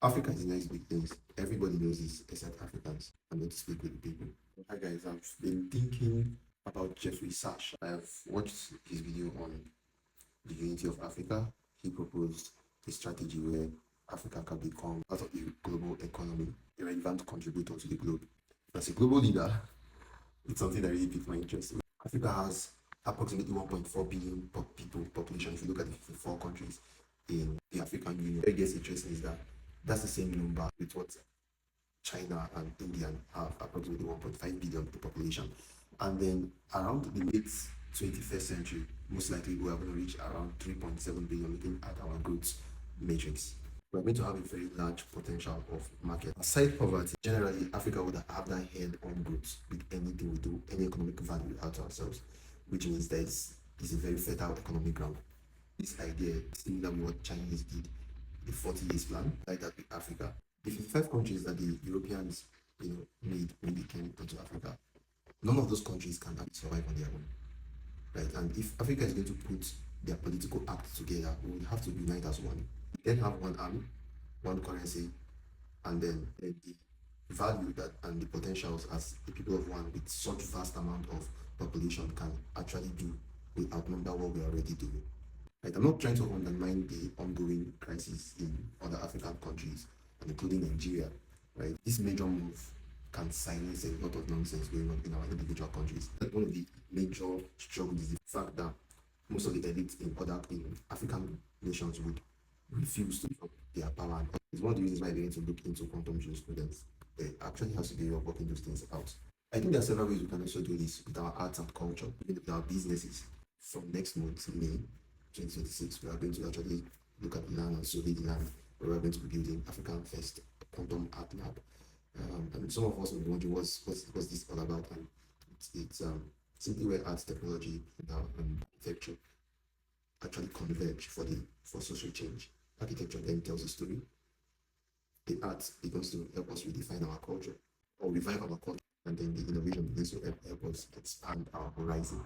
Africa is a nice big place. Everybody knows this except Africans. I'm going to speak with the people. Hi guys, I've been thinking about Jeffrey Sachs. I've watched his video on the unity of Africa. He proposed a strategy where Africa can become part of the global economy, a relevant contributor to the globe. As a global leader, it's something that really piqued my interest. Africa has approximately 1.4 billion people population. If you look at the 54 countries in the African Union, what gets interesting is that that's the same number with what China and India have, approximately 1.5 billion in population. And then around the mid 21st century, most likely we are going to reach around 3.7 billion looking at our growth matrix. We're going to have a very large potential of market. Aside poverty, generally Africa would have that head on growth with anything we do, any economic value we add to ourselves, which means that it's a very fertile economic ground. This idea is similar with what Chinese did, the 40 years plan, like that with Africa. The 55 countries that the Europeans, made when they came into Africa, none of those countries can actually survive on their own, right? And if Africa is going to put their political act together, we would have to unite as one. Then have one army, one currency, and then the value that and the potentials as the people of one with such vast amount of population can actually do will outnumber what we are already doing. Right? I'm not trying to undermine the ongoing crisis in other African countries, and including Nigeria. Right? This major move can silence a lot of nonsense going on in our individual countries. One of the major struggles is the fact that most of the elites in African nations would refuse to give up their power. And it's one of the reasons why they're going to look into quantum jurisprudence. There actually has to be a way of working those things out. I think there are several ways we can also do this with our arts and culture, even with our businesses. From next month, May 2026, we are going to actually look at the land and survey the land where we're going to be building African First Quantum Art Lab. And some of us will be wondering what's this all about, and it's simply where arts, technology, and architecture actually converge for social change. Architecture then tells a story. The art begins to help us redefine our culture or revive our culture, and then the innovation begins to help us expand our horizon.